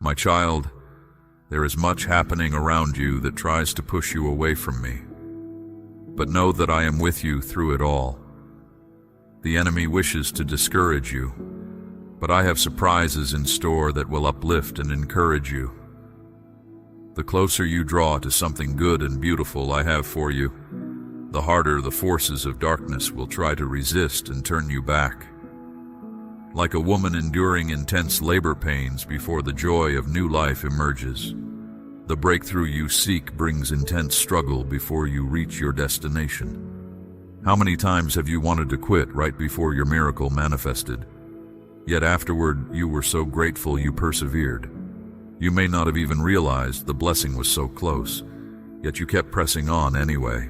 My child, there is much happening around you that tries to push you away from me. But know that I am with you through it all. The enemy wishes to discourage you, but I have surprises in store that will uplift and encourage you. The closer you draw to something good and beautiful I have for you, the harder the forces of darkness will try to resist and turn you back. Like a woman enduring intense labor pains before the joy of new life emerges, the breakthrough you seek brings intense struggle before you reach your destination. How many times have you wanted to quit right before your miracle manifested? Yet afterward, you were so grateful you persevered. You may not have even realized the blessing was so close, yet you kept pressing on anyway.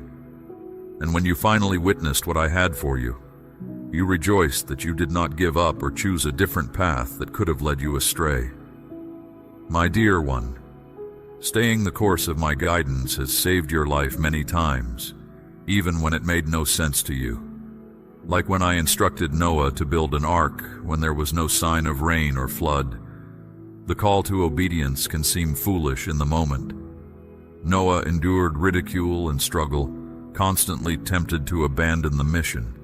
And when you finally witnessed what I had for you, you rejoiced that you did not give up or choose a different path that could have led you astray. My dear one, staying the course of my guidance has saved your life many times, even when it made no sense to you. Like when I instructed Noah to build an ark when there was no sign of rain or flood. The call to obedience can seem foolish in the moment. Noah endured ridicule and struggle, constantly tempted to abandon the mission.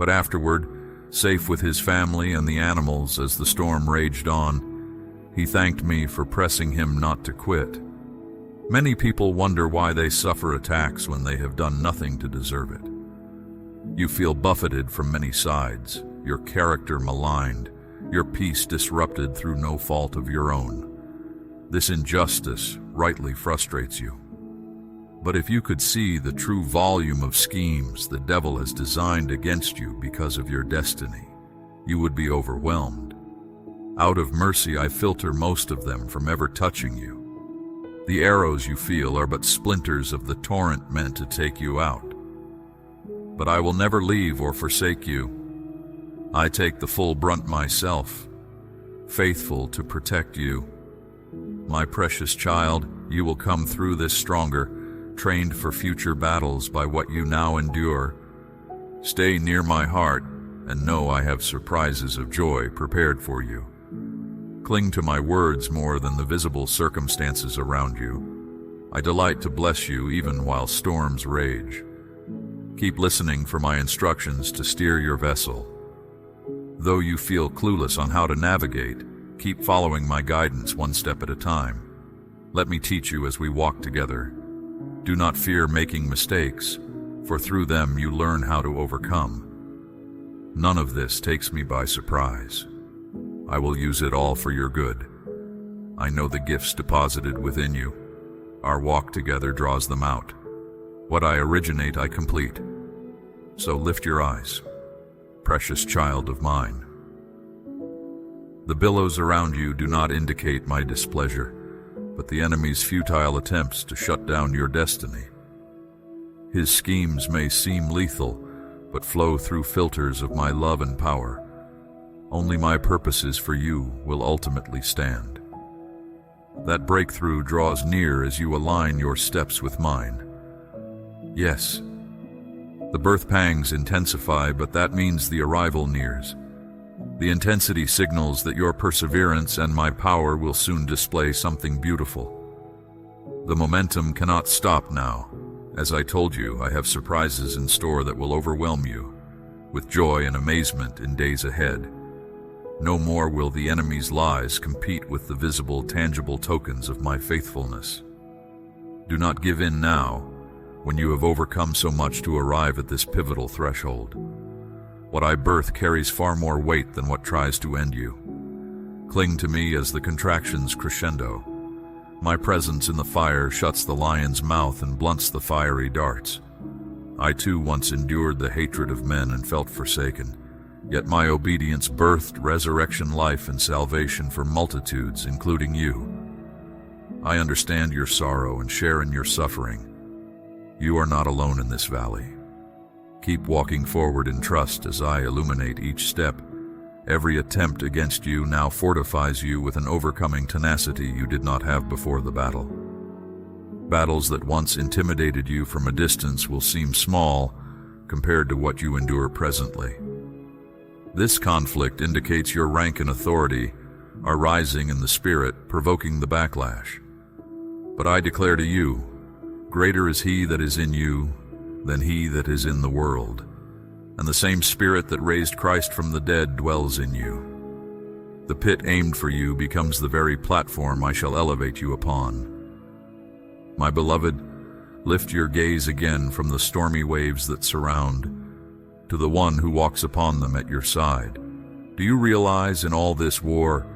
But afterward, safe with his family and the animals as the storm raged on, he thanked me for pressing him not to quit. Many people wonder why they suffer attacks when they have done nothing to deserve it. You feel buffeted from many sides, your character maligned, your peace disrupted through no fault of your own. This injustice rightly frustrates you. But if you could see the true volume of schemes the devil has designed against you because of your destiny, you would be overwhelmed. Out of mercy, I filter most of them from ever touching you. The arrows you feel are but splinters of the torrent meant to take you out. But I will never leave or forsake you. I take the full brunt myself, faithful to protect you. My precious child, you will come through this stronger, trained for future battles by what you now endure. Stay near my heart and know I have surprises of joy prepared for you. Cling to my words more than the visible circumstances around you. I delight to bless you even while storms rage. Keep listening for my instructions to steer your vessel. Though you feel clueless on how to navigate, keep following my guidance one step at a time. Let me teach you as we walk together. Do not fear making mistakes, for through them you learn how to overcome. None of this takes me by surprise. I will use it all for your good. I know the gifts deposited within you. Our walk together draws them out. What I originate, I complete. So lift your eyes, precious child of mine. The billows around you do not indicate my displeasure, but the enemy's futile attempts to shut down your destiny. His schemes may seem lethal, but flow through filters of my love and power. Only my purposes for you will ultimately stand. That breakthrough draws near as you align your steps with mine. Yes, the birth pangs intensify, but that means the arrival nears. The intensity signals that your perseverance and my power will soon display something beautiful. The momentum cannot stop now. As I told you, I have surprises in store that will overwhelm you with joy and amazement in days ahead. No more will the enemy's lies compete with the visible, tangible tokens of my faithfulness. Do not give in now, when you have overcome so much to arrive at this pivotal threshold. What I birth carries far more weight than what tries to end you. Cling to me as the contractions crescendo. My presence in the fire shuts the lion's mouth and blunts the fiery darts. I too once endured the hatred of men and felt forsaken, yet my obedience birthed resurrection life and salvation for multitudes, including you. I understand your sorrow and share in your suffering. You are not alone in this valley. Keep walking forward in trust as I illuminate each step. Every attempt against you now fortifies you with an overcoming tenacity you did not have before the battle. Battles that once intimidated you from a distance will seem small compared to what you endure presently. This conflict indicates your rank and authority, are rising in the spirit, provoking the backlash. But I declare to you, greater is he that is in you than he that is in the world, and the same Spirit that raised Christ from the dead dwells in you. The pit aimed for you becomes the very platform I shall elevate you upon. My beloved, lift your gaze again from the stormy waves that surround to the one who walks upon them at your side. Do you realize in all this war,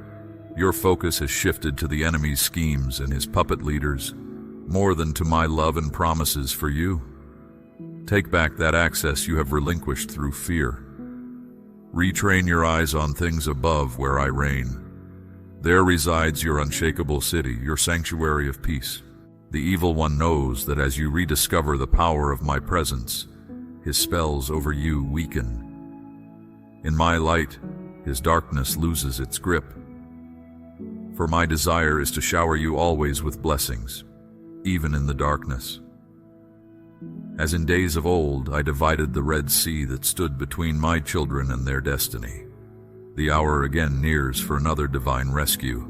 your focus has shifted to the enemy's schemes and his puppet leaders, more than to my love and promises for you? Take back that access you have relinquished through fear. Retrain your eyes on things above where I reign. There resides your unshakable city, your sanctuary of peace. The evil one knows that as you rediscover the power of my presence, his spells over you weaken. In my light, his darkness loses its grip. For my desire is to shower you always with blessings, even in the darkness. As in days of old, I divided the Red Sea that stood between my children and their destiny. The hour again nears for another divine rescue,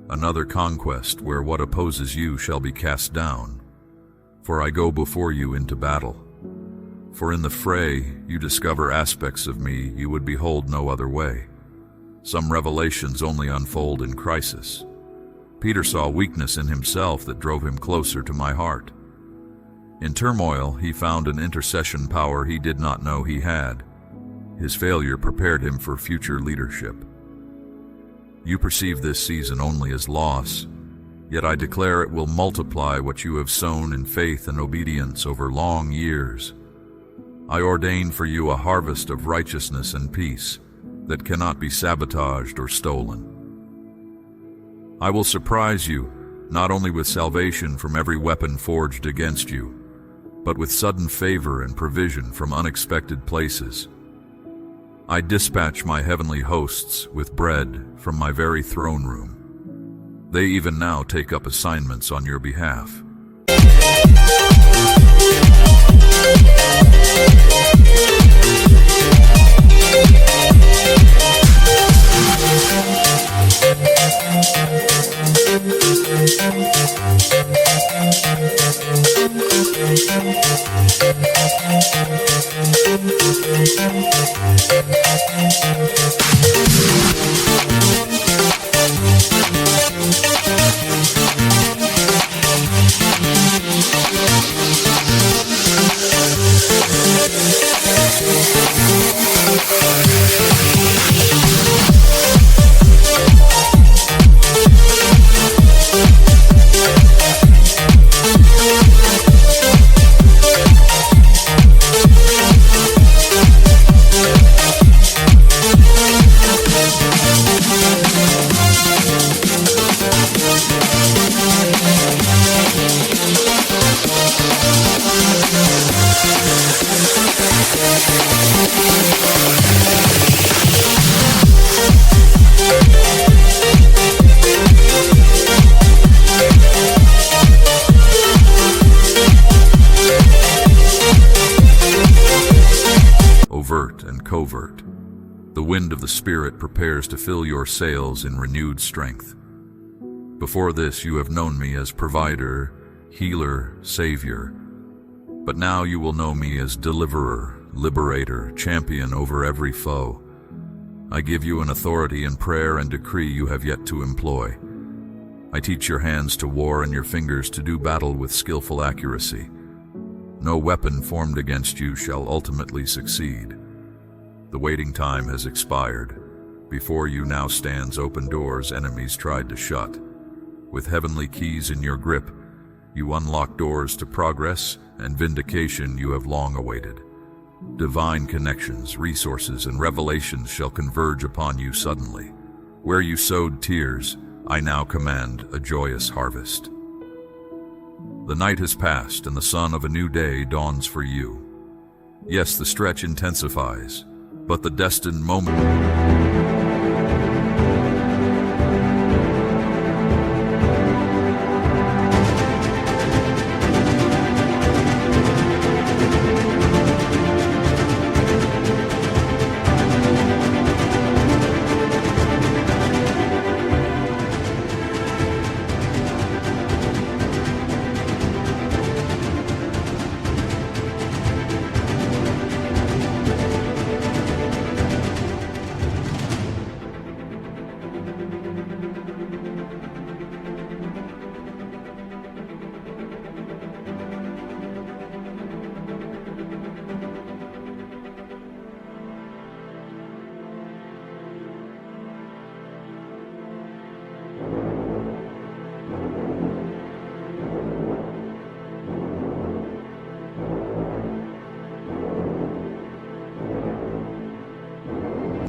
another conquest where what opposes you shall be cast down. For I go before you into battle. For in the fray you discover aspects of me you would behold no other way. Some revelations only unfold in crisis. Peter saw weakness in himself that drove him closer to my heart. In turmoil, he found an intercession power he did not know he had. His failure prepared him for future leadership. You perceive this season only as loss, yet I declare it will multiply what you have sown in faith and obedience over long years. I ordain for you a harvest of righteousness and peace that cannot be sabotaged or stolen. I will surprise you, not only with salvation from every weapon forged against you, but with sudden favor and provision from unexpected places. I dispatch my heavenly hosts with bread from my very throne room. They even now take up assignments on your behalf. Overt and covert, the wind of the Spirit prepares to fill your sails in renewed strength. Before this you have known me as provider, healer, savior, but now you will know me as deliverer, liberator, champion over every foe. I give you an authority in prayer and decree you have yet to employ. I teach your hands to war and your fingers to do battle with skillful accuracy. No weapon formed against you shall ultimately succeed. The waiting time has expired. Before you now stands open doors enemies tried to shut. With heavenly keys in your grip, you unlock doors to progress and vindication you have long awaited. Divine connections, resources, and revelations shall converge upon you suddenly. Where you sowed tears, I now command a joyous harvest. The night has passed and the sun of a new day dawns for you. Yes, the stretch intensifies, but the destined moment...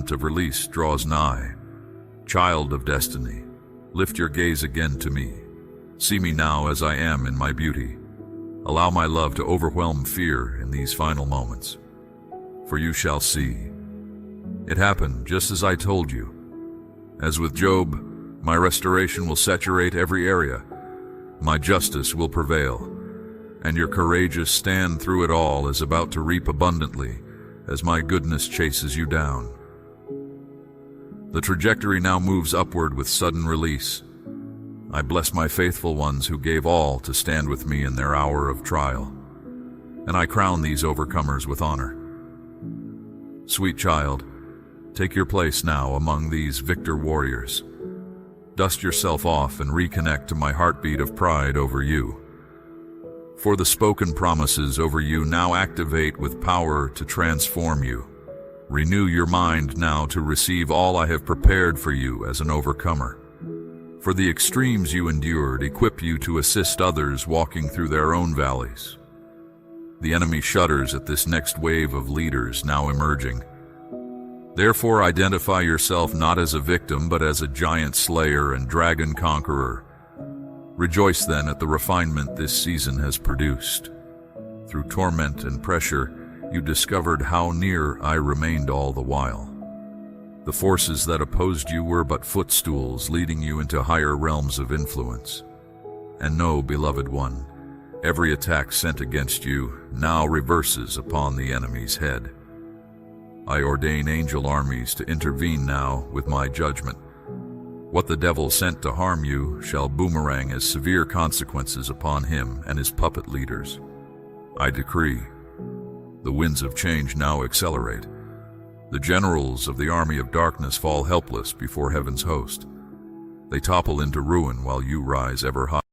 moment of release draws nigh. Child of destiny, lift your gaze again to me. See me now as I am in my beauty. Allow my love to overwhelm fear in these final moments. For you shall see. It happened just as I told you. As with Job, my restoration will saturate every area. My justice will prevail, and your courageous stand through it all is about to reap abundantly as my goodness chases you down. The trajectory now moves upward with sudden release. I bless my faithful ones who gave all to stand with me in their hour of trial, and I crown these overcomers with honor. Sweet child, take your place now among these victor warriors. Dust yourself off and reconnect to my heartbeat of pride over you. For the spoken promises over you now activate with power to transform you. Renew your mind now to receive all I have prepared for you as an overcomer. For the extremes you endured equip you to assist others walking through their own valleys. The enemy shudders at this next wave of leaders now emerging. Therefore, identify yourself not as a victim, but as a giant slayer and dragon conqueror. Rejoice then at the refinement this season has produced. Through torment and pressure, you discovered how near I remained all the while. The forces that opposed you were but footstools leading you into higher realms of influence. And know, beloved one, every attack sent against you now reverses upon the enemy's head. I ordain angel armies to intervene now with my judgment. What the devil sent to harm you shall boomerang as severe consequences upon him and his puppet leaders. I decree, the winds of change now accelerate. The generals of the army of darkness fall helpless before heaven's host. They topple into ruin while you rise ever higher.